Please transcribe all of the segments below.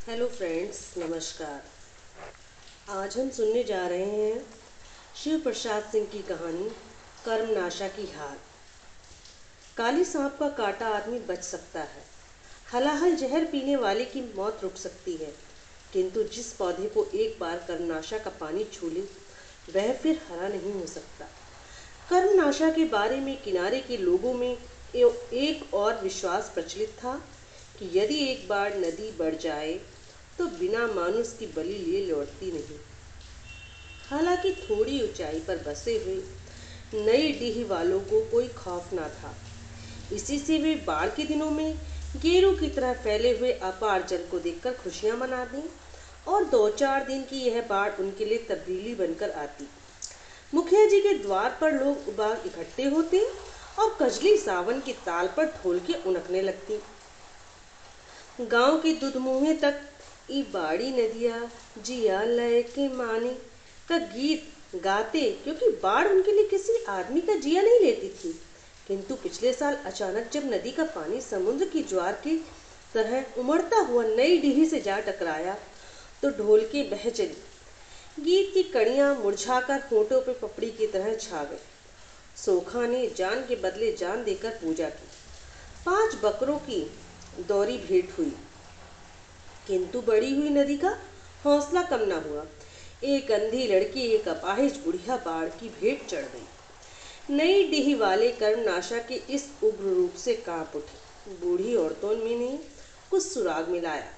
Hello friends, नमस्कार। आज हम सुनने जा रहे हैं शिव प्रसाद सिंह की कहानी कर्मनाशा की हार। काली सांप का काटा आदमी बच सकता है, हलाहल जहर पीने वाले की मौत रुक सकती है, किंतु जिस पौधे को एक बार कर्मनाशा का पानी छू ले वह फिर हरा नहीं हो सकता। कर्मनाशा के बारे में किनारे के लोगों में एक और विश्वास प्रचलित था कि यदि एक बार नदी बढ़ जाए तो बिना मानुष की बलि लिए लौटती नहीं। हालांकि थोड़ी ऊंचाई पर बसे हुए नई डीह वालों को कोई खौफ ना था। इसी से वे बाढ़ के दिनों में गेरू की तरह फैले हुए अपार जल को देखकर खुशियां मनाती और 2-4 दिन की यह बाढ़ उनके लिए तब्दीली बनकर आती। मुखिया जी के द्वार पर लोग उबाग इकट्ठे होते और कजली सावन की ताल पर ढोल के उनकने लगती। गांव के दुधमुहे तक ई बाड़ी नदिया जिया लय के मानी का गीत गाते, क्योंकि बाढ़ उनके लिए किसी आदमी का जिया नहीं लेती थी। किंतु पिछले साल अचानक जब नदी का पानी समुद्र की ज्वार की तरह उमड़ता हुआ नई डीही से जा टकराया तो ढोल के बह चली। गीत की कड़ियां मुरझाकर होठों पे पपड़ी की तरह छा गई। सोखा ने जान के बदले जान देकर पूजा की। 5 बकरों की दौरी भेंट हुई, किंतु बड़ी हुई नदी का हौसला कम न हुआ। एक अंधी लड़की, एक अपाहिज बुढ़िया बाढ़ की भेंट चढ़ गई। नई डीही वाले कर्मनाशा के इस उग्र रूप से कांप उठे। बूढ़ी औरतों में ने कुछ सुराग मिलाया।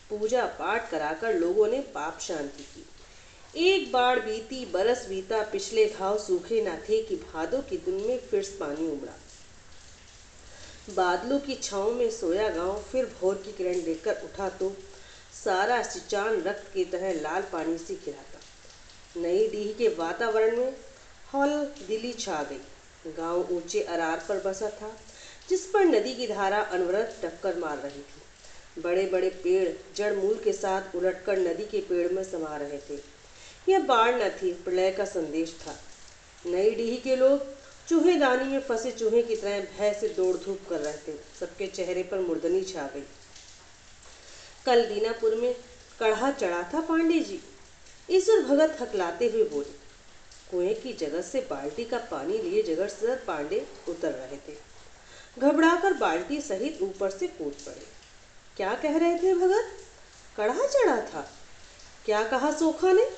पूजा पाठ कराकर लोगों ने पाप शांति की। एक बाढ़ बीती, बरस बीता, पिछले घाव सूखे न थे कि भादों की दिन में फिर पानी उमड़ा। बादलों की छांव में सोया गांव फिर भोर की किरण लेकर उठा तो सारा सिंचान रक्त की तरह लाल पानी से घिरा था। नई डीह के वातावरण में हौल दिली छा गई। गांव ऊंचे अरार पर बसा था, जिस पर नदी की धारा अनवरत टक्कर मार रही थी। बड़े बड़े पेड़ जड़ मूल के साथ उलटकर नदी के पेड़ में समा रहे थे। यह बाढ़ न थी, प्रलय का संदेश था। नई डीह के लोग चूहेदानी में फंसे चूहे की तरह भय से दौड़ धूप कर रहे थे। सबके चेहरे पर मुर्दनी छा गई। कल दीनापुर में कढ़ा चढ़ा था पांडे जी, ईश्वर भगत हकलाते हुए बोले। कुएं की जगह से बाल्टी का पानी लिए जगत पांडे उतर रहे थे। घबराकर बाल्टी सहित ऊपर से कूद पड़े। क्या कह रहे थे भगत? कढ़ा चढ़ा था? क्या कहा सोखा ने?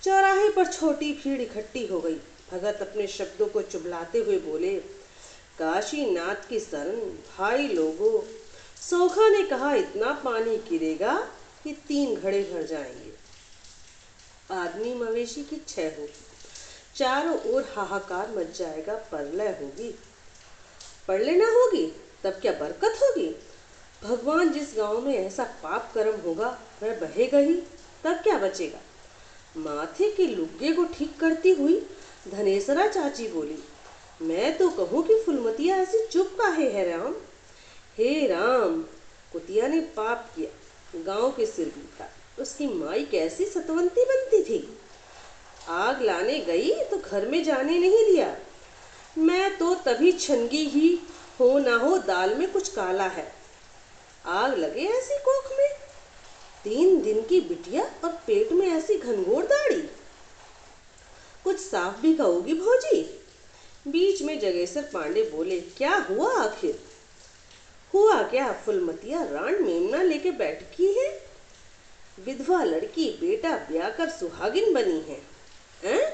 चौराहे पर छोटी भीड़ इकट्ठी हो गई। भगत अपने शब्दों को चुभलाते हुए बोले, काशीनाथ की शरण भाई लोगों। सोखा ने कहा, इतना पानी गिरेगा कि 3 घड़े भर जाएंगे। आदमी मवेशी की क्षय होगी, चारों ओर हाहाकार मच जाएगा, प्रलय होगी। प्रलय ना होगी तब क्या बरकत होगी? भगवान जिस गांव में ऐसा पाप कर्म होगा वह बहेगा ही, तब क्या बचेगा? माथे के लुग्गे को ठीक करती हुई धनेसरा चाची बोली, मैं तो कहूँ कि फुलमतिया ऐसी चुप काहे है राम। हे राम, कुतिया ने पाप किया, गांव के सिर बीता। उसकी माई कैसी सतवंती बनती थी। आग लाने गई तो घर में जाने नहीं दिया। मैं तो तभी छनगी ही, हो ना हो दाल में कुछ काला है। आग लगे ऐसी कोख में। 3 दिन की बिटिया और पेट में ऐसी घनघोर दाढ़ी। कुछ साफ भी कहोगी भौजी? बीच में जगेसर पांडे बोले, क्या हुआ आखिर? हुआ क्या, फुलमतिया रान मेमना लेके बैठी है। विधवा लड़की, बेटा ब्याह कर सुहागिन बनी है। हैं?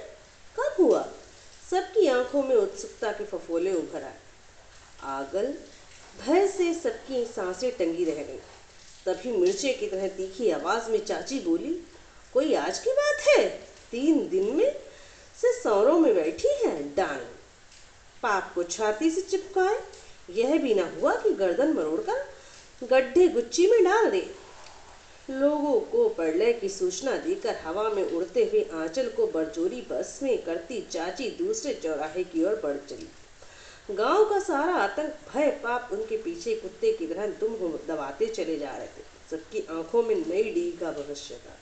कब हुआ? सबकी आंखों में उत्सुकता के फफोले उभर आए। आगल भय से सबकी सांसें टंगी रह गई। तभी मिर्चे की तरह तीखी आवाज में चाची बोली, कोई आज की बात है? 3 दिन में से सौरों में बैठी है डांग। पाप को छाती से चिपकाए। यह भी ना हुआ कि गर्दन मरोड़कर गड्ढे गुच्ची में डाल दे। लोगों को प्रलय की सूचना देकर हवा में उड़ते हुए आंचल को बरजोरी बस में करती चाची दूसरे चौराहे की ओर बढ़ चली। गांव का सारा आतंक, भय, पाप उनके पीछे कुत्ते की तरह दुम दबाते चले जा रहे थे। सबकी आंखों में नई डीह का भविष्य था।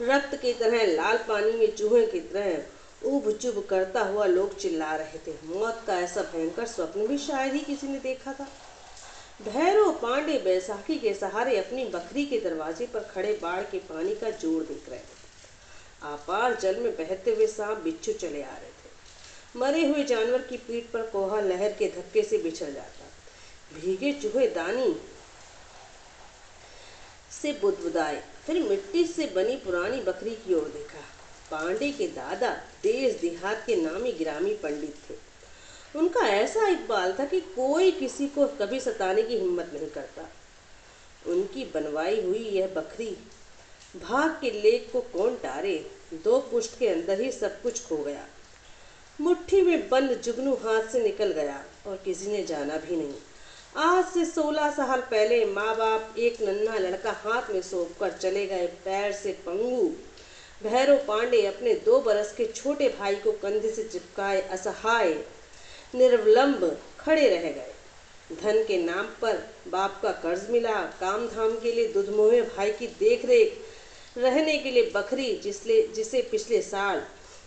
रक्त की तरह लाल पानी में चूहे की तरह उब चुब करता हुआ लोग चिल्ला रहे थे। मौत का ऐसा भयंकर स्वप्न भी शायद ही किसी ने देखा था। भैरव पांडे बैसाखी के सहारे अपनी बकरी के दरवाजे पर खड़े बाढ़ के पानी का जोर देख रहे थे। आपार जल में बहते हुए सांप बिच्छू चले आ रहे थे। मरे हुए जानवर की पीठ पर कोहा लहर के धक्के से बिछड़ जाता। भीगे चूहे दानी से बुदबुदाए, फिर मिट्टी से बनी पुरानी बकरी की ओर देखा। पांडे के दादा देश देहात के नामी गिरामी पंडित थे। उनका ऐसा इकबाल था कि कोई किसी को कभी सताने की हिम्मत नहीं करता। उनकी बनवाई हुई यह बकरी भाग के लेख को कौन टारे, 2 पुष्ट के अंदर ही सब कुछ खो गया। मुट्ठी में बंद जुगनू हाथ से निकल गया और किसी ने जाना भी नहीं। आज से 16 साल पहले माँ बाप एक नन्हा लड़का हाथ में सौंपकर चले गए। पैर से पंगु भैरव पांडे अपने 2 बरस के छोटे भाई को कंधे से चिपकाए असहाय निर्वलंब खड़े रह गए। धन के नाम पर बाप का कर्ज मिला, काम धाम के लिए दुधमुहे भाई की देखरेख, रहने के लिए बकरी जिसे पिछले साल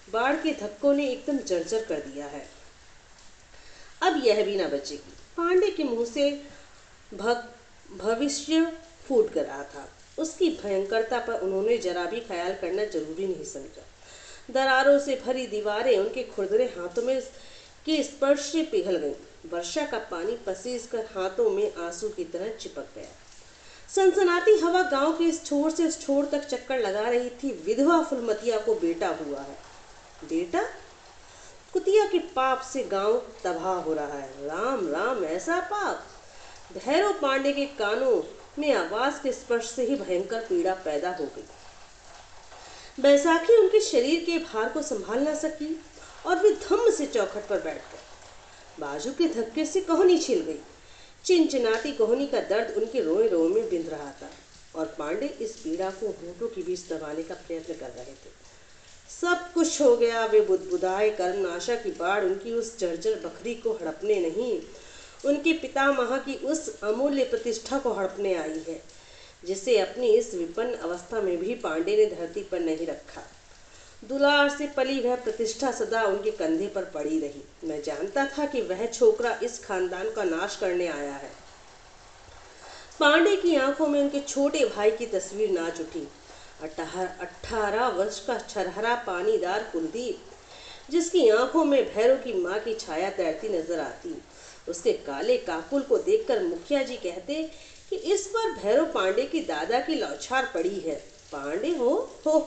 बाढ़ के धक्कों ने एकदम जर्जर कर दिया है। अब यह भी ना बचेगी। पांडे के मुंह से भविष्य फूट रहा था। उसकी भयंकरता पर उन्होंने जरा भी ख्याल करना जरूरी नहीं समझा। दरारों से भरी दीवारें उनके खुरदरे हाथों में के स्पर्श से पिघल गईं। वर्षा का पानी पसीज कर हाथों में आंसू की तरह चिपक गया। सनसनाती हवा गांव के इस छोर से उस छोर तक चक्कर लगा रही थी। विधवा फुलमतिया को बेटा हुआ है। बेटा? कुतिया के पाप से गांव तबाह हो रहा है। राम राम, ऐसा पाप? भैरव पांडे के कानों में आवाज के स्पर्श से ही भयंकर पीड़ा पैदा हो गई। बैसाखी उनके शरीर के भार को संभाल न सकी और वे धम्म से चौखट पर बैठ गए। बाजू के धक्के से कोहनी छिल गई। चिनचिनाती कोहनी का दर्द उनके रोए रोए में बिंध रहा था और पांडे इस पीड़ा को होंठों के बीच दबाने का प्रयत्न कर रहे थे। सब कुछ हो गया। वे बुदबुदाए। कर्मनाशा की बाढ़ उनकी उस जर्जर बकरी को हड़पने नहीं, उनके पितामह की उस अमूल्य प्रतिष्ठा को हड़पने आई है, जिसे अपनी इस विपन्न अवस्था में भी पांडे ने धरती पर नहीं रखा। दुलार से पली वह प्रतिष्ठा सदा उनके कंधे पर पड़ी रही। मैं जानता था कि वह छोकरा इस खानदान का नाश करने आया है। पांडे की आंखों में उनके छोटे भाई की तस्वीर नाच उठी। 18 वर्ष का छरहरा पानीदार कुलदीप, जिसकी आंखों में भैरव की माँ की छाया तैरती नजर आती। उसके काले काकुल को देखकर मुखिया जी कहते कि इस पर भैरव पांडे की दादा की लौछार पड़ी है। पांडे हो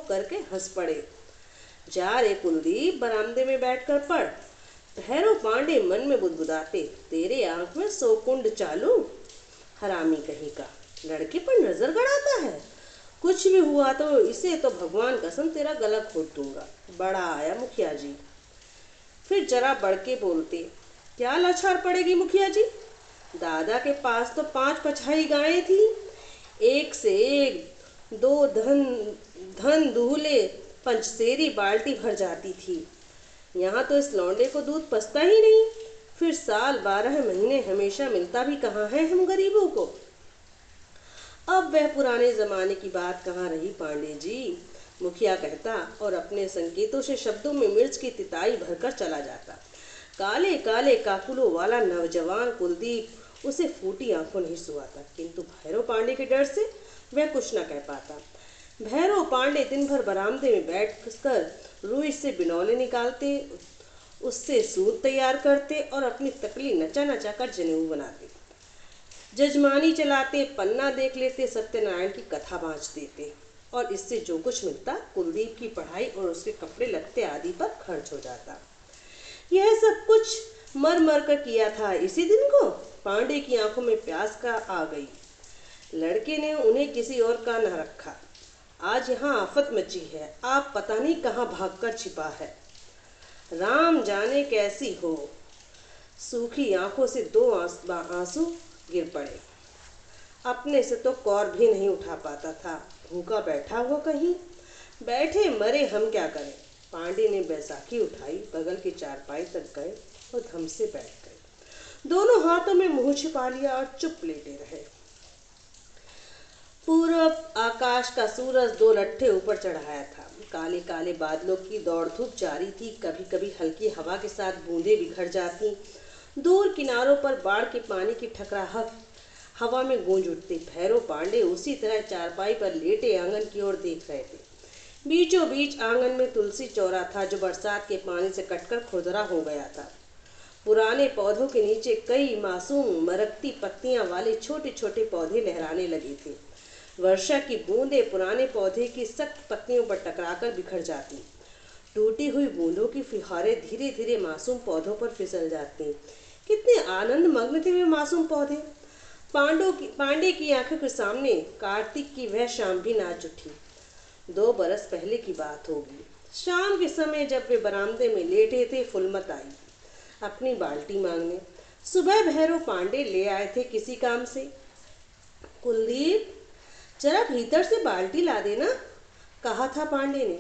करके हंस पड़े। जा रे कुलदीप, बरामदे में बैठकर पढ़। भैरव पांडे मन में बुदबुदाते, तेरे आंख में सोकुंड चालू, हरामी कहीं का, लड़के पर नजर गड़ाता है। कुछ भी हुआ तो इसे तो भगवान कसम तेरा गला खोद दूंगा। बड़ा आया मुखिया जी। फिर जरा बढ़ के बोलते, क्या लाचार पड़ेगी मुखिया जी? दादा के पास तो 5 पछाई गायें थी, एक से एक 2 धन दूल्हे पंचसेरी बाल्टी भर जाती थी। यहाँ तो इस लौंडे को दूध पचता ही नहीं। फिर साल 12 महीने हमेशा मिलता भी कहाँ है हम गरीबों को। अब वह पुराने जमाने की बात कहाँ रही पांडे जी, मुखिया कहता और अपने संकेतों से शब्दों में मिर्च की तिताई भरकर चला जाता। काले काले काकुलों वाला नौजवान कुलदीप उसे फूटी आंखों नहीं सुहाता, किंतु भैरव पांडे के डर से वह कुछ न कह पाता। भैरव पांडे दिन भर बरामदे में बैठकर रुई से बिनौले निकालते, उससे सूत तैयार करते और अपनी तकली नचा नचा कर जनेऊ बनाते। जजमानी चलाते, पन्ना देख लेते, सत्यनारायण की कथा बाँच देते और इससे जो कुछ मिलता कुलदीप की पढ़ाई और उसके कपड़े लत्ते आदि पर खर्च हो जाता। यह सब कुछ मर मर कर किया था। इसी दिन को पांडे की आंखों में प्यास का आ गई। लड़के ने उन्हें किसी और का न रखा। आज यहाँ आफत मची है, आप पता नहीं कहाँ भागकर छिपा है। राम जाने कैसी हो। सूखी आंखों से 2 आंसू गिर पड़े। अपने से तो कौर भी नहीं उठा पाता था। भूखा बैठा हुआ कहीं। बैठे मरे हम क्या करें। पांडे ने बैसाखी उठाई, बगल की चारपाई तक गए और धम से बैठ गए। दोनों हाथों में मुंह छिपा लिया और चुप लेटे रहे। पूरब आकाश का सूरज 2 लट्ठे ऊपर चढ़ाया था। काले काले बादलों की दौड़ धूप जारी थी। कभी कभी हल्की हवा के साथ बूंदें बिखर जाती। दूर किनारों पर बाढ़ के पानी की ठकराहट हवा में गूंज उठते। भैरव पांडे उसी तरह चारपाई पर लेटे आंगन की ओर देख रहे थे। बीचों बीच आंगन में तुलसी चौरा था, जो बरसात के पानी से कटकर खुरदरा हो गया था। पुराने पौधों के नीचे कई मासूम मरकती पत्तियां वाले छोटे छोटे पौधे लहराने लगे थे। वर्षा की बूंदें पुराने पौधे की सख्त पत्तियों पर टकराकर बिखर जाती। टूटी हुई बूंदों की फुहारें धीरे धीरे मासूम पौधों पर फिसल जाती। कितने आनंद मग्न थे वे मासूम पौधे। पांडे की आंखों के सामने कार्तिक की वह शाम भी नाच उठी। 2 बरस पहले की बात होगी। शाम के समय जब वे बरामदे में लेटे थे, फुलमत आई अपनी बाल्टी मांगने। सुबह भैरव पांडे ले आए थे किसी काम से। कुलदीप, जरा भीतर से बाल्टी ला देना, कहा था पांडे ने।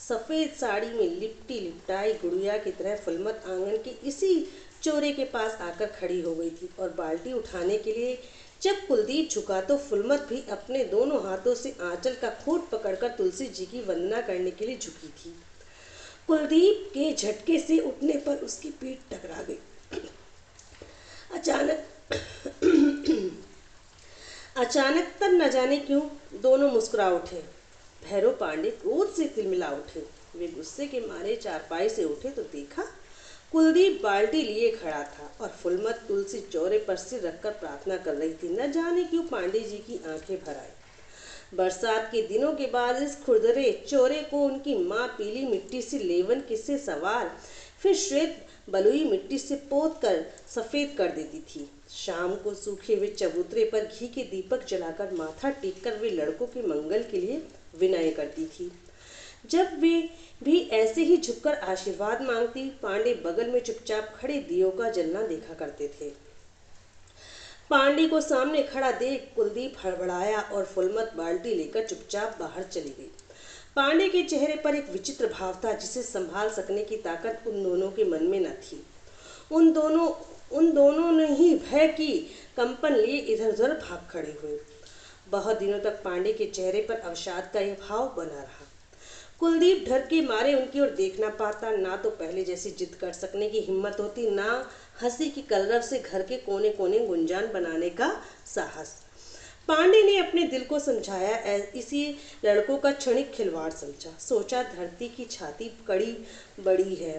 सफेद साड़ी में लिपटी लिपटाई गुड़िया की तरह फुलमत आंगन के इसी चोरे के पास आकर खड़ी हो गई थी, और बाल्टी उठाने के लिए जब कुलदीप झुका तो फुलमत भी अपने दोनों हाथों से आंचल का खूंट पकड़कर तुलसी जी की वंदना करने के लिए झुकी थी। कुलदीप के झटके से उठने पर उसकी पीठ टकरा गई। अचानक तब न जाने क्यों दोनों मुस्कुरा उठे। भैरव पांडे क्रोध से तिलमिला उठे। वे गुस्से के मारे चारपाई से उठे तो देखा कुलदीप बाल्टी लिए खड़ा था और फुलमत तुलसी चौरे पर सिर रखकर प्रार्थना कर रही थी। न जाने क्यों पांडे जी की आंखें भर आई। बरसात के दिनों के बाद इस खुरदरे चौरे को उनकी माँ पीली मिट्टी से लेवन से सवार, फिर श्वेत बलुई मिट्टी से पोत कर सफेद कर देती थी। शाम को सूखे हुए चबूतरे पर घी के दीपक जलाकर माथा टेक कर वे लड़कों के मंगल के लिए विनय करती थी। जब वे भी ऐसे ही झुककर आशीर्वाद मांगती, पांडे बगल में चुपचाप खड़े दियों का जलना देखा करते थे। पांडे को सामने खड़ा देख कुलदीप हड़बड़ाया और फुलमत बाल्टी लेकर चुपचाप बाहर चली गई। पांडे के चेहरे पर एक विचित्र भाव था, जिसे संभाल सकने की ताकत उन दोनों के मन में न थी। उन दोनों ने ही भय की कंपन लिए इधर उधर भाग खड़े हुए। बहुत दिनों तक पांडे के चेहरे पर अवसाद का यह भाव बना रहा। कुलदीप डर के मारे उनकी ओर देख ना पाता। ना तो पहले जैसी जिद कर सकने की हिम्मत होती, ना हंसी की कलरव से घर के कोने कोने गुंजान बनाने का साहस। पांडे ने अपने दिल को समझाया, इसी लड़कों का क्षणिक खिलवाड़ समझा। सोचा धरती की छाती कड़ी बड़ी है,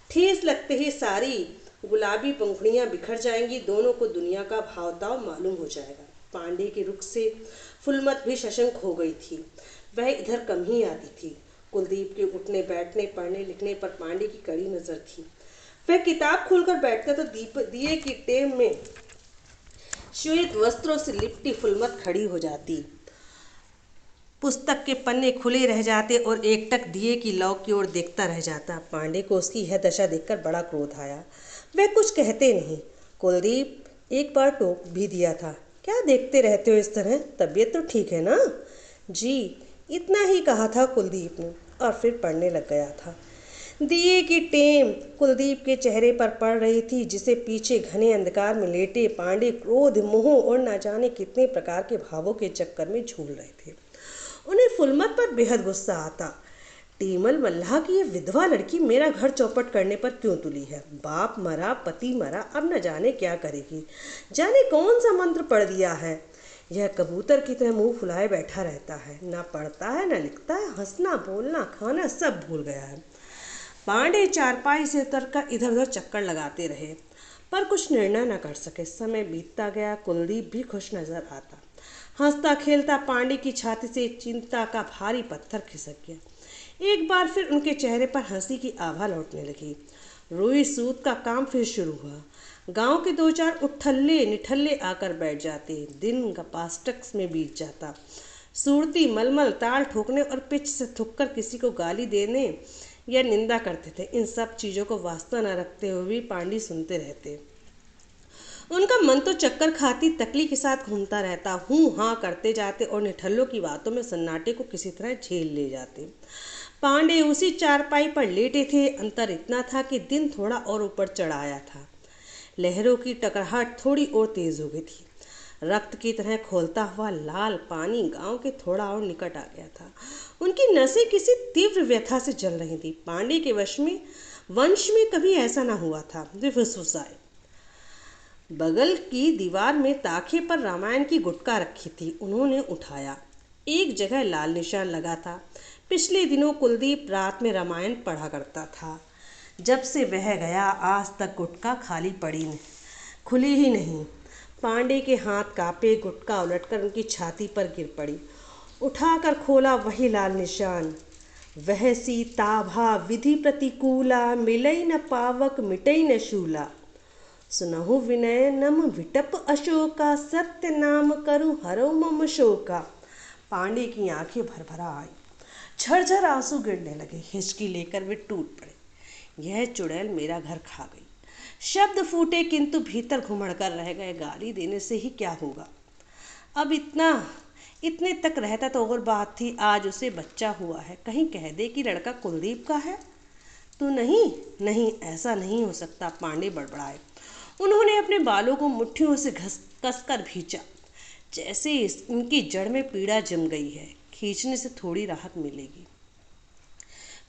ठेस लगते ही सारी गुलाबी पंखुड़ियां बिखर जाएंगी। दोनों को दुनिया का भावताव मालूम हो जाएगा। पांडे के रुख से फुलमत भी सशंक हो गई थी। वह इधर कम ही आती थी। कुलदीप के उठने बैठने पढ़ने लिखने पर पांडे की कड़ी नजर थी। वह किताब खोलकर बैठता तो दिए की टेम में श्वेत वस्त्रों से लिपटी फुलमत खड़ी हो जाती। पुस्तक के पन्ने खुले रह जाते और एकटक दिए की लौ की ओर देखता रह जाता। पांडे को उसकी यह दशा देखकर बड़ा क्रोध आया। वह कुछ कहते नहीं। कुलदीप, एक बार टोक भी दिया था, क्या देखते रहते हो इस तरह, तबीयत तो ठीक है ना? जी, इतना ही कहा था कुलदीप ने और फिर पढ़ने लग गया था। दिए की टेम कुलदीप के चेहरे पर पड़ रही थी, जिसे पीछे घने अंधकार में लेटे पांडे क्रोध, मोह और न जाने कितने प्रकार के भावों के चक्कर में झूल रहे थे। उन्हें फुलमत पर बेहद गुस्सा आता। टीमल मल्लाह की ये विधवा लड़की मेरा घर चौपट करने पर क्यों तुली है? बाप मरा, पति मरा, अब न जाने क्या करेगी, जाने कौन सा मंत्र पढ़ दिया है। यह कबूतर की तरह मुंह फुलाए बैठा रहता है, ना पढ़ता है ना लिखता है, हंसना बोलना खाना सब भूल गया है। पांडे चारपाई से उतरकर इधर उधर चक्कर लगाते रहे, पर कुछ निर्णय न कर सके। समय बीतता गया। कुलदीप भी खुश नजर आता। हंसता खेलता पांडे की छाती से चिंता का भारी पत्थर खिसक गया। एक बार फिर उनके चेहरे पर हंसी की आभा लौटने लगी। रुई सूत का काम फिर शुरू हुआ। गांव के 2-4 उठल्ले निठल्ले आकर बैठ जाते। दिन गपास्टक्स में बीत जाता। सूरती मलमल ताल ठोकने और पिच से थुककर किसी को गाली देने या निंदा करते थे। इन सब चीज़ों को वास्ता न रखते हुए भी पांडे सुनते रहते। उनका मन तो चक्कर खाती तकली के साथ घूमता रहता। हूँ हाँ करते जाते और निठल्लों की बातों में सन्नाटे को किसी तरह झेल ले जाते। पांडे उसी चारपाई पर लेटे थे। अंतर इतना था कि दिन थोड़ा और ऊपर चढ़ आया था। लहरों की टकराहट थोड़ी और तेज हो गई थी। रक्त की तरह खोलता हुआ लाल पानी गांव के थोड़ा और निकट आ गया था। उनकी नसें किसी तीव्र व्यथा से जल रही थी। पांडे के वंश में कभी ऐसा ना हुआ था। वे फुसफुसाए, बगल की दीवार में ताखे पर रामायण की गुटका रखी थी। उन्होंने उठाया। एक जगह लाल निशान लगा था। पिछले दिनों कुलदीप रात में रामायण पढ़ा करता था। जब से वह गया आज तक गुटका खाली पड़ी नहीं, खुली ही नहीं। पांडे के हाथ कांपे। गुटका उलटकर उनकी छाती पर गिर पड़ी। उठाकर खोला, वही लाल निशान। वह सी ताभा विधि प्रतिकूला, मिलई न पावक मिटई न शूला। सुनहु विनय नम विटप अशोका, सत्य नाम करु हरौ मम शोका। पांडे की आंखें भरभरा आई। झरझर आंसू गिरने लगे। हिचकी लेकर वे टूट पड़े। यह चुड़ैल मेरा घर खा गई। शब्द फूटे किंतु भीतर घुमड़ कर रह गए। गाली देने से ही क्या होगा। अब इतने तक रहता तो और बात थी। आज उसे बच्चा हुआ है, कहीं कह दे कि लड़का कुलदीप का है तो नहीं। नहीं, ऐसा नहीं हो सकता। पांडे बड़बड़ाए। उन्होंने अपने बालों को मुट्ठियों से कसकर भींचा, जैसे इनकी जड़ में पीड़ा जम गई है। खींचने से थोड़ी राहत मिलेगी।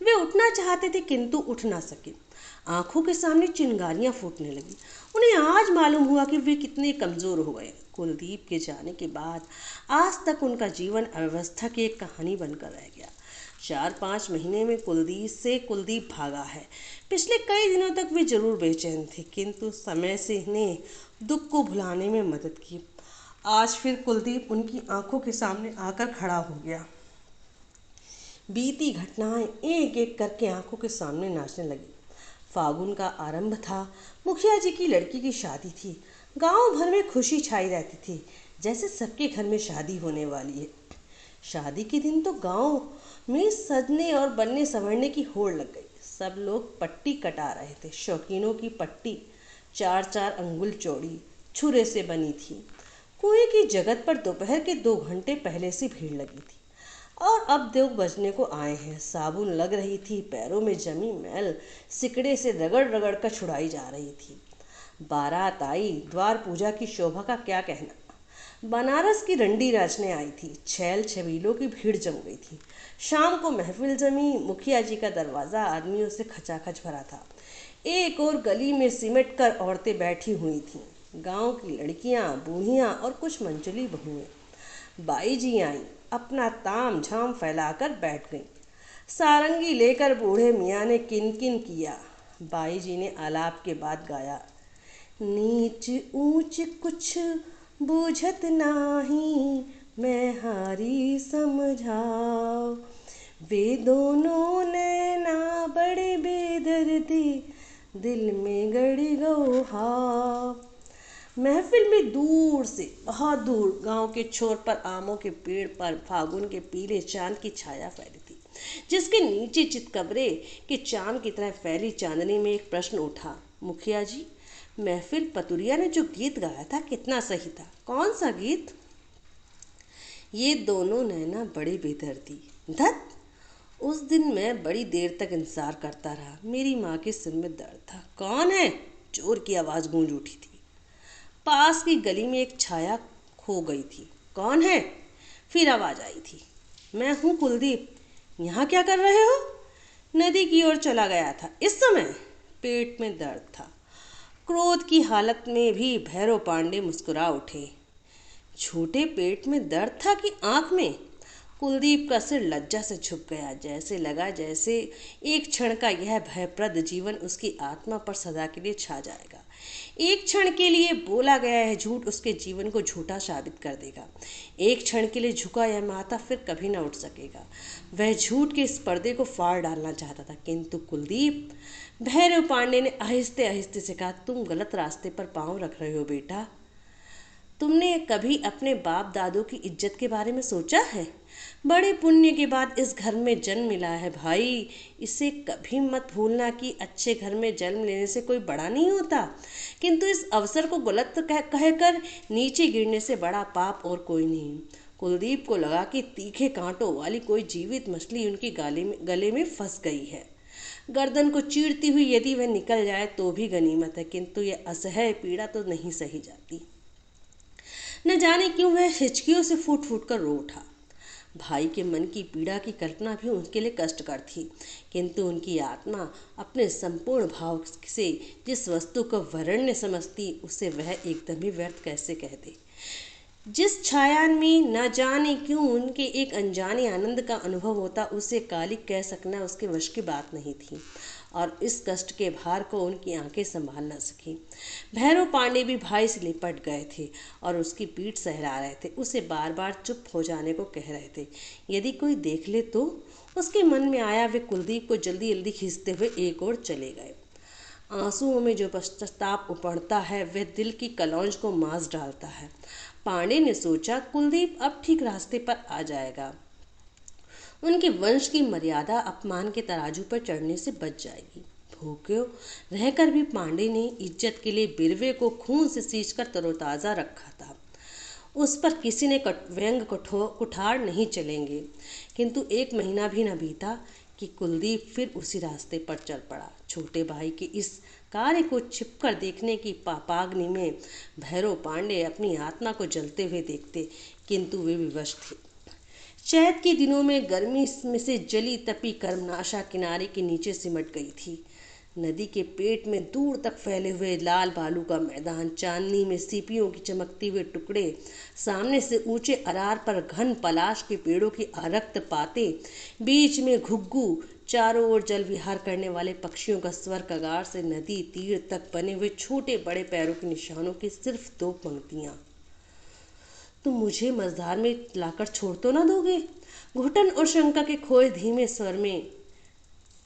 वे उठना चाहते थे किंतु उठ ना सके। आंखों के सामने चिंगारियां फूटने लगी। उन्हें आज मालूम हुआ कि वे कितने कमजोर हो गए। कुलदीप के जाने के बाद आज तक उनका जीवन अव्यवस्था की एक कहानी बनकर रह गया। 4-5 महीने में कुलदीप भागा है। पिछले कई दिनों तक वे जरूर बेचैन थे, किंतु समय से ने दुख को भुलाने में मदद की। आज फिर कुलदीप उनकी आंखों के सामने आकर खड़ा हो गया। बीती घटनाएं एक एक करके आंखों के सामने नाचने लगी। फागुन का आरंभ था। मुखिया जी की लड़की की शादी थी। गांव भर में खुशी छाई रहती थी, जैसे सबके घर में शादी होने वाली है। शादी के दिन तो गांव में सजने और बनने संवरने की होड़ लग गई। सब लोग पट्टी कटा रहे थे। शौकीनों की पट्टी 4-4 अंगुल चौड़ी छुरे से बनी थी। कुएं की जगत पर दोपहर के 2 घंटे पहले से भीड़ लगी थी और अब 2 बजने को आए हैं। साबुन लग रही थी। पैरों में जमी मैल सिकड़े से रगड़ रगड़ कर छुड़ाई जा रही थी। बारात आई। द्वार पूजा की शोभा का क्या कहना। बनारस की रंडी नाचने आई थी। छैल छबीलों की भीड़ जम गई थी। शाम को महफिल जमी। मुखिया जी का दरवाज़ा आदमियों से खचाखच भरा था। एक और गली में सिमट कर औरतें बैठी हुई थीं। गांव की लड़कियां, बूढ़ियां और कुछ मंचली बहुएं। बाई जी आई, अपना ताम झाम फैलाकर बैठ गईं। सारंगी लेकर बूढ़े मियाँ ने किन किन किया। बाई जी ने आलाप के बाद गाया, नीच ऊंच कुछ बूझत नाही, मैं हारी समझाओ। वे दोनों नैना बड़े बेदर्दी, दिल में गड़ी गो हाव। महफिल में दूर से, बहुत दूर, गांव के छोर पर आमों के पेड़ पर फागुन के पीले चांद की छाया फैली थी, जिसके नीचे चितकबरे के चांद की तरह फैली चांदनी में एक प्रश्न उठा, मुखिया जी, महफिल पतुरिया ने जो गीत गाया था कितना सही था? कौन सा गीत? ये दोनों नैना बड़ी बेदर्दी। धत, उस दिन मैं बड़ी देर तक इंतजार करता रहा। मेरी माँ के सिर में दर्द था। कौन है? जोर की आवाज़ गूंज उठी थी। पास की गली में एक छाया खो गई थी। कौन है? फिर आवाज़ आई थी। मैं हूँ कुलदीप। यहाँ क्या कर रहे हो? नदी की ओर चला गया था। इस समय? पेट में दर्द था। क्रोध की हालत में भी भैरव पांडे मुस्कुरा उठे। छोटे पेट में दर्द था कि आँख में? कुलदीप का सिर लज्जा से झुक गया। जैसे लगा जैसे एक क्षण का यह भयप्रद जीवन उसकी आत्मा पर सदा के लिए छा जाएगा। एक क्षण के लिए बोला गया है झूठ उसके जीवन को झूठा साबित कर देगा। एक क्षण के लिए झुका यह माथा फिर कभी न उठ सकेगा। वह झूठ के इस पर्दे को फाड़ डालना चाहता था, किंतु कुलदीप, भैरव पांडे ने आहिस्ते आहिस्ते से कहा, तुम गलत रास्ते पर पांव रख रहे हो बेटा। तुमने कभी अपने बाप दादों की इज्जत के बारे में सोचा है? बड़े पुण्य के बाद इस घर में जन्म मिला है भाई। इसे कभी मत भूलना कि अच्छे घर में जन्म लेने से कोई बड़ा नहीं होता, किंतु इस अवसर को गलत कहकर नीचे गिरने से बड़ा पाप और कोई नहीं। कुलदीप को लगा कि तीखे कांटों वाली कोई जीवित मछली उनके गले में फंस गई है। गर्दन को चीरती हुई यदि वह निकल जाए तो भी गनीमत है, किंतु यह असह्य पीड़ा तो नहीं सही जाती। न जाने क्यों वह हिचकियों से फूट फूट कर रो उठा। भाई के मन की पीड़ा की कल्पना भी उनके लिए कष्टकर थी, किंतु उनकी आत्मा अपने संपूर्ण भाव से जिस वस्तु को वरेण्य समझती उसे वह एकदम ही व्यर्थ कैसे कह दे। जिस छाया में न जाने क्यों उनके एक अनजाने आनंद का अनुभव होता, उसे कालिक कह सकना उसके वश की बात नहीं थी, और इस कष्ट के भार को उनकी आंखें संभाल न सकी। भैरव पांडे भी भाई से लिपट गए थे और उसकी पीठ सहला रहे थे, उसे बार बार चुप हो जाने को कह रहे थे। यदि कोई देख ले तो उसके मन में आया। वे कुलदीप को जल्दी जल्दी खींचते हुए एक ओर चले गए। आंसुओं में जो पश्चाताप उपड़ता है वह दिल की कलौंज को मांस डालता है। पांडे ने सोचा, कुलदीप अब ठीक रास्ते पर आ जाएगा, उनके वंश की मर्यादा अपमान के तराजू पर चढ़ने से बच जाएगी। भूखे रहकर भी पांडे ने इज्जत के लिए बिरवे को खून से सींचकर तरोताज़ा रखा था। उस पर किसी ने व्यंग कुठार नहीं चलेंगे। किंतु 1 महीना भी न बीता कि कुलदीप फिर उसी रास्ते पर चल पड़ा। छोटे भाई के इस कार्य को छिपकर देखने की पापाग्नि में भैरव पांडे अपनी आत्मा को जलते हुए देखते, किंतु वे विवश थे। चैत के दिनों में गर्मी में से जली तपी कर्मनाशा किनारे के नीचे सिमट गई थी। नदी के पेट में दूर तक फैले हुए लाल बालू का मैदान, चांदनी में सीपियों की चमकते हुए टुकड़े, सामने से ऊंचे अरार पर घन पलाश के पेड़ों की आरक्त पाते, बीच में घुग्गू, चारों ओर जल विहार करने वाले पक्षियों का स्वर कगार से नदी तीर तक बने हुए छोटे बड़े पैरों के निशानों की सिर्फ 2 पंक्तियां। तुम मुझे मझधार में लाकर छोड़ तो ना दोगे? घुटन और शंका के खोए धीमे स्वर में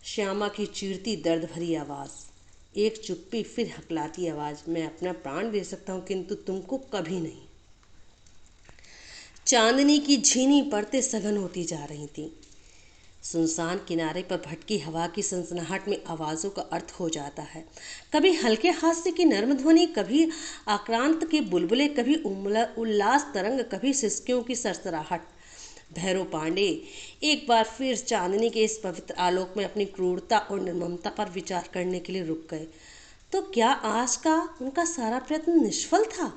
श्यामा की चीरती दर्द भरी आवाज। एक चुप्पी, फिर हकलाती आवाज, मैं अपना प्राण दे सकता हूं किंतु तुमको कभी नहीं। चांदनी की झीनी परतें सघन होती जा रही थीं। सुनसान किनारे पर भटकी हवा की सनसनाहट में आवाज़ों का अर्थ हो जाता है। कभी हल्के हास्य की नर्म ध्वनि, कभी आक्रांत के बुलबुले, कभी उल्लास तरंग, कभी सिसकियों की सरसराहट। भैरव पांडे एक बार फिर चांदनी के इस पवित्र आलोक में अपनी क्रूरता और निर्ममता पर विचार करने के लिए रुक गए। तो क्या आज का उनका सारा प्रयत्न निष्फल था?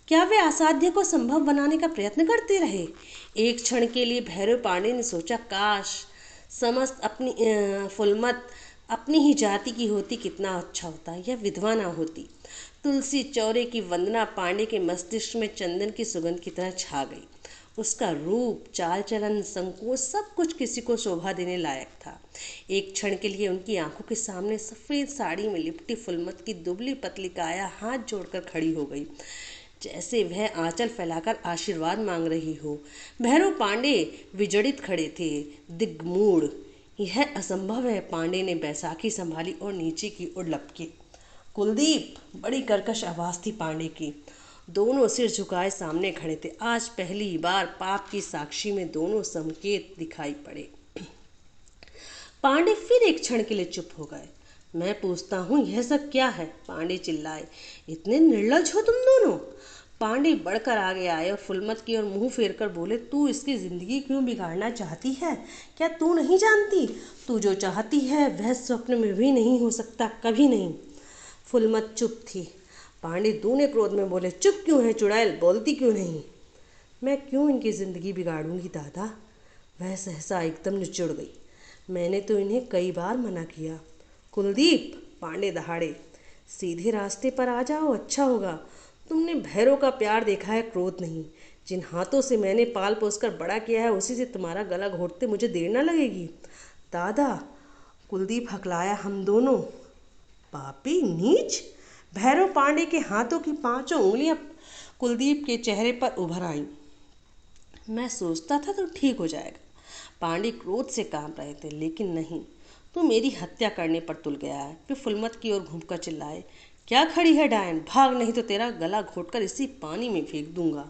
क्या वे असाध्य को संभव बनाने का प्रयत्न करते रहे? एक क्षण के लिए भैरव पांडे ने सोचा, काश समस्त अपनी फुलमत अपनी ही जाति की होती, कितना अच्छा होता, यह विधवा ना होती। तुलसी चौरे की वंदना पांडे के मस्तिष्क में चंदन की सुगंध की तरह छा गई। उसका रूप, चाल चलन, संकोच, सब कुछ किसी को शोभा देने लायक था। एक क्षण के लिए उनकी आंखों के सामने सफ़ेद साड़ी में लिपटी फुलमत की दुबली पतली काया हाथ जोड़कर खड़ी हो गई, जैसे वह आंचल फैलाकर आशीर्वाद मांग रही हो। भैरव पांडे विजड़ित खड़े थे, दिग्मूढ़। यह असंभव है। पांडे ने बैसाखी संभाली और नीचे की ओर लपके। कुलदीप! बड़ी कर्कश आवाज थी पांडे की। दोनों सिर झुकाए सामने खड़े थे। आज पहली बार पाप की साक्षी में दोनों संकेत दिखाई पड़े। पांडे फिर एक क्षण के लिए चुप हो गए। मैं पूछता हूँ, यह सब क्या है? पांडे चिल्लाए। इतने निर्लज हो तुम दोनों? पांडे बढ़कर आगे आए और फुलमत की ओर मुंह फेर कर बोले, तू इसकी जिंदगी क्यों बिगाड़ना चाहती है? क्या तू नहीं जानती? तू जो चाहती है वह स्वप्न में भी नहीं हो सकता, कभी नहीं। फुलमत चुप थी। पांडे दूने क्रोध में बोले, चुप क्यों है चुड़ैल, बोलती क्यों नहीं? मैं क्यों इनकी जिंदगी बिगाड़ूंगी दादा? वह सहसा एकदम निचुड़ गई। मैंने तो इन्हें कई बार मना किया। कुलदीप! पांडे दहाड़े। सीधे रास्ते पर आ जाओ, अच्छा होगा। तुमने भैरव का प्यार देखा है, क्रोध नहीं। जिन हाथों से मैंने पाल पोस कर बड़ा किया है उसी से तुम्हारा गला घोटते मुझे देर न लगेगी। दादा! कुलदीप हकलाया, हम दोनों। पापी, नीच! भैरव पांडे के हाथों की 5 उंगलियां कुलदीप के चेहरे पर उभर आईं। मैं सोचता था तो ठीक हो जाएगा। पांडे क्रोध से कांप रहे थे, लेकिन नहीं, तू मेरी हत्या करने पर तुल गया है। वे फुलमत की ओर घूमकर चिल्लाए, क्या खड़ी है डायन, भाग नहीं तो तेरा गला घोटकर इसी पानी में फेंक दूंगा।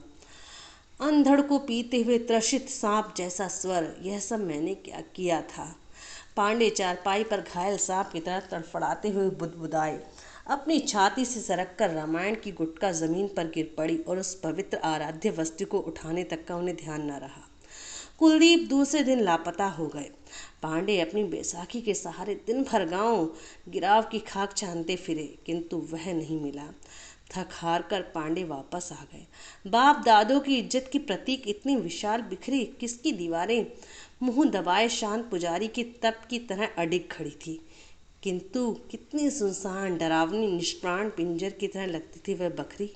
अंधड़ को पीते हुए त्रसित सांप जैसा स्वर, यह सब मैंने क्या किया था? पांडे चारपाई पर घायल सांप की तरह तड़फड़ाते हुए बुदबुदाए। अपनी छाती से सरककर रामायण की गुटका जमीन पर गिर पड़ी और उस पवित्र आराध्य वस्तु को उठाने तक का उन्हें ध्यान न रहा। कुलदीप दूसरे दिन लापता हो गए। पांडे अपनी बैसाखी के सहारे दिन भर गांव गिराव की खाक छानते फिरे, किंतु वह नहीं मिला। थक हार कर पांडे वापस आ गए। बाप दादों की इज्जत की प्रतीक इतनी विशाल बिखरी किसकी दीवारें मुंह दबाए शांत पुजारी की तप की तरह अडिग खड़ी थी, किंतु कितनी सुनसान, डरावनी, निष्प्राण पिंजर की तरह लगती थी वह बकरी।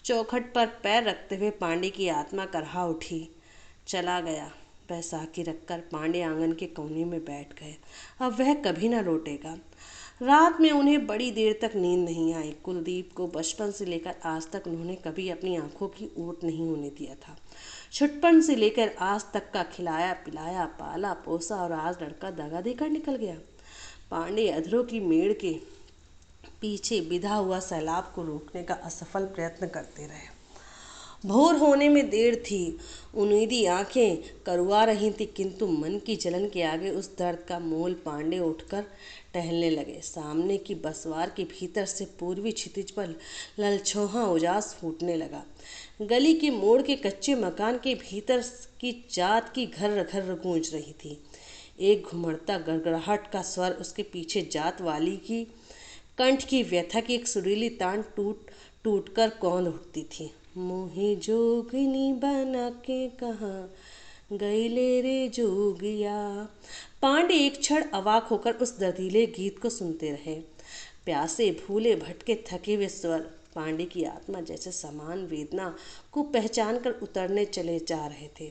चौखट पर पैर रखते हुए पांडे की आत्मा करहा उठी। चला गया। बैसाखी रखकर पांडे आंगन के कोने में बैठ गए। अब वह कभी न लौटेगा। रात में उन्हें बड़ी देर तक नींद नहीं आई। कुलदीप को बचपन से लेकर आज तक उन्होंने कभी अपनी आंखों की ओट नहीं होने दिया था। छुटपन से लेकर आज तक का खिलाया पिलाया पाला पोसा, और आज लड़का दगा देकर निकल गया। पांडे अधरों की मेड़ के पीछे बिधा हुआ सैलाब को रोकने का असफल प्रयत्न करते रहे। भोर होने में देर थी। उन्नीदी आंखें करवा रही थी, किंतु मन की जलन के आगे उस दर्द का मोल। पांडे उठकर टहलने लगे। सामने की बसवार के भीतर से पूर्वी क्षितिज पर ललछोहा उजास फूटने लगा। गली के मोड़ के कच्चे मकान के भीतर की जात की घर घर गूंज रही थी। एक घुमड़ता गड़गड़ाहट का स्वर उसके पीछे जात वाली की कंठ की व्यथा की एक सुरीली तान टूट टूट कर कौंध उठती थी। मोहे जोगनी बना के कहाँ गईले रे जोगिया। पांडे एक क्षण अवाक होकर उस दर्दीले गीत को सुनते रहे। प्यासे भूले भटके थके हुए स्वर पांडे की आत्मा जैसे समान वेदना को पहचान कर उतरने चले जा रहे थे।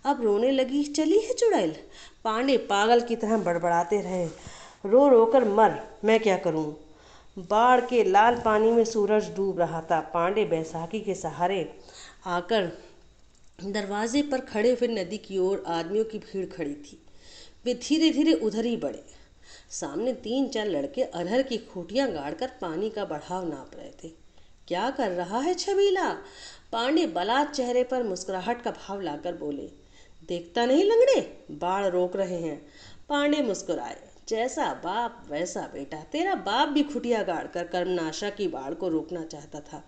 अब रोने लगी चली है चुड़ैल। पांडे पागल की तरह बड़बड़ाते रहे। रो रो कर मर, मैं क्या करूं। बाढ़ के लाल पानी में सूरज डूब रहा था। पांडे बैसाखी के सहारे आकर दरवाजे पर खड़े हुए नदी की ओर आदमियों की भीड़ खड़ी थी। वे धीरे धीरे उधर ही बढ़े। सामने 3-4 लड़के अरहर की खूंटियां गाड़कर पानी का बढ़ाव नाप रहे थे। क्या कर रहा है छबीला? पांडे बलात् चेहरे पर मुस्कुराहट का भाव लाकर बोले। देखता नहीं लंगड़े, बाढ़ रोक रहे हैं। पांडे मुस्कुराए। जैसा बाप वैसा बेटा। तेरा बाप भी खुटिया गाड़ कर कर्मनाशा की बाढ़ को रोकना चाहता था।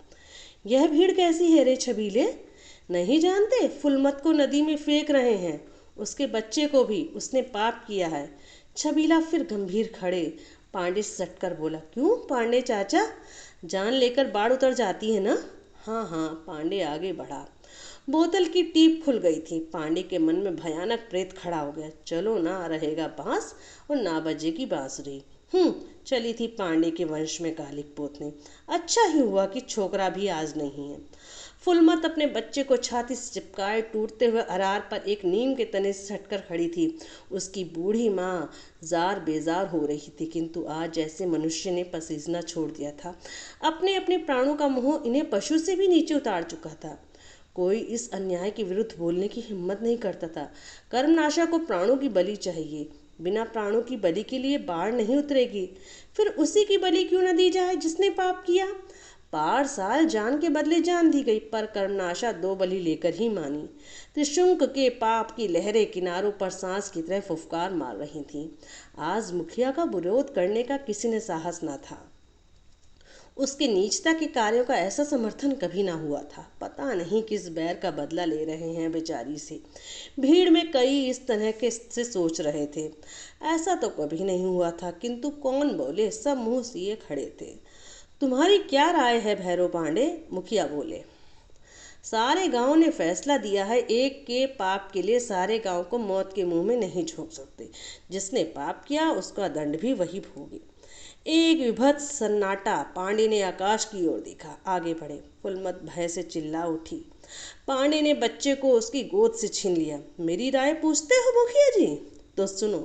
यह भीड़ कैसी है रे छबीले? नहीं जानते? फुलमत को नदी में फेंक रहे हैं, उसके बच्चे को भी। उसने पाप किया है। छबीला फिर गंभीर खड़े। पांडे सटकर बोला, क्यों पांडे चाचा, जान लेकर बाढ़ उतर जाती है ना? हाँ हाँ। पांडे आगे बढ़ा। बोतल की टीप खुल गई थी। पांडे के मन में भयानक प्रेत खड़ा हो गया। चलो ना रहेगा बांस और ना बजेगी बांसुरी। चली थी पांडे के वंश में कालिक पोतने। अच्छा ही हुआ कि छोकरा भी आज नहीं है। फुलमत अपने बच्चे को छाती से चिपकाए टूटते हुए अरार पर एक नीम के तने से सटकर खड़ी थी। उसकी बूढ़ी माँ जार बेजार हो रही थी, किंतु आज जैसे मनुष्य ने पसीजना छोड़ दिया था। अपने अपने प्राणों का मोह इन्हें पशु से भी नीचे उतार चुका था। कोई इस अन्याय के विरुद्ध बोलने की हिम्मत नहीं करता था। कर्मनाशा को प्राणों की बलि चाहिए। बिना प्राणों की बलि के लिए बाढ़ नहीं उतरेगी। फिर उसी की बलि क्यों न दी जाए जिसने पाप किया? 5 साल जान के बदले जान दी गई, पर कर्मनाशा 2 बलि लेकर ही मानी। त्रिशुंक के पाप की लहरें किनारों पर सांस की तरह फुफकार मार रही थीं। आज मुखिया का विरोध करने का किसी ने साहस न था। उसके नीचता के कार्यों का ऐसा समर्थन कभी ना हुआ था। पता नहीं किस बैर का बदला ले रहे हैं बेचारी से। भीड़ में कई इस तरह के से सोच रहे थे। ऐसा तो कभी नहीं हुआ था, किंतु कौन बोले, सब मुंह सिए खड़े थे। तुम्हारी क्या राय है भैरव पांडे? मुखिया बोले। सारे गांव ने फैसला दिया है, एक के पाप के लिए सारे गांव को मौत के मुंह में नहीं झोंक सकते। जिसने पाप किया उसका दंड भी वही भोगे। एक विभत्स सन्नाटा। पांडे ने आकाश की ओर देखा। आगे बढ़े। फुलमत भय से चिल्ला उठी। पांडे ने बच्चे को उसकी गोद से छीन लिया। मेरी राय पूछते हो मुखिया जी? तो सुनो।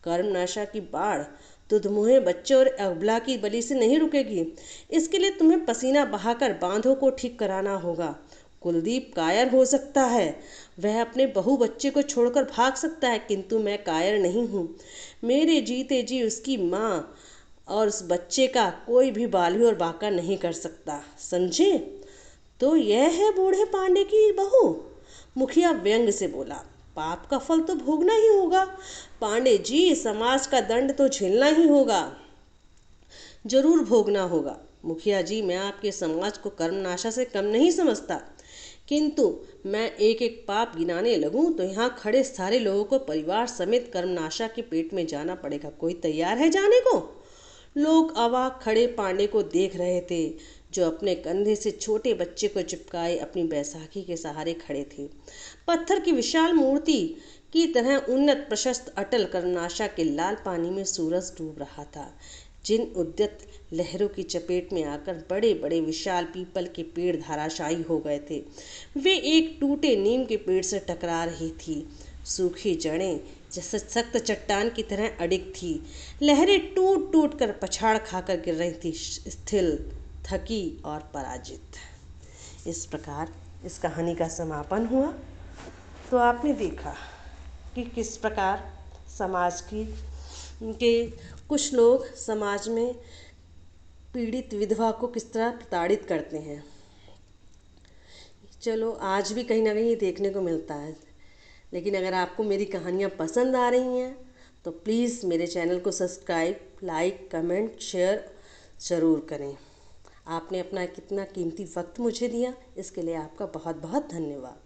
कर्मनाशा की बाढ़ तुधमुहे बच्चे और अबला की बलि से नहीं रुकेगी। इसके लिए तुम्हें पसीना बहाकर बांधों को ठीक कराना होगा। कुलदीप कायर हो सकता है, वह अपने बहू बच्चे को छोड़कर भाग सकता है, किंतु मैं कायर नहीं हूँ। मेरे जीते जी उसकी माँ और उस बच्चे का कोई भी बाली और बाका नहीं कर सकता, समझे? तो यह है बूढ़े पांडे की बहू? मुखिया व्यंग से बोला। पाप का फल तो भोगना ही होगा पांडे जी, समाज का दंड तो झेलना ही होगा। जरूर भोगना होगा मुखिया जी। मैं आपके समाज को कर्मनाशा से कम नहीं समझता, किंतु मैं एक एक पाप गिनाने लगूं तो यहाँ खड़े सारे लोगों को परिवार समेत कर्मनाशा के पेट में जाना पड़ेगा। कोई तैयार है जाने को? लोग अवाक खड़े पांडे को देख रहे थे। जो अपने कंधे से छोटे बच्चे को चिपकाए अपनी बैसाखी के सहारे खड़े थे। पत्थर की विशाल मूर्ति की तरह उन्नत, प्रशस्त, अटल, करुणाशा के लाल पानी में सूरज डूब रहा था, जिन उद्यत लहरों की चपेट में आकर बड़े बड़े विशाल पीपल के पेड़ धराशायी हो गए थे। वे एक टूटे नीम के पेड़ से टकरा रही थी। सूखी जड़ें जैसे सख्त चट्टान की तरह अडिग थी। लहरें टूट टूट कर पछाड़ खाकर गिर रही थी, स्थिर, थकी और पराजित। इस प्रकार इस कहानी का समापन हुआ। तो आपने देखा कि किस प्रकार समाज के कुछ लोग समाज में पीड़ित विधवा को किस तरह प्रताड़ित करते हैं। चलो, आज भी कहीं ना कहीं ये देखने को मिलता है। लेकिन अगर आपको मेरी कहानियाँ पसंद आ रही हैं तो प्लीज़ मेरे चैनल को सब्सक्राइब, लाइक, कमेंट, शेयर ज़रूर करें। आपने अपना कितना कीमती वक्त मुझे दिया, इसके लिए आपका बहुत बहुत धन्यवाद।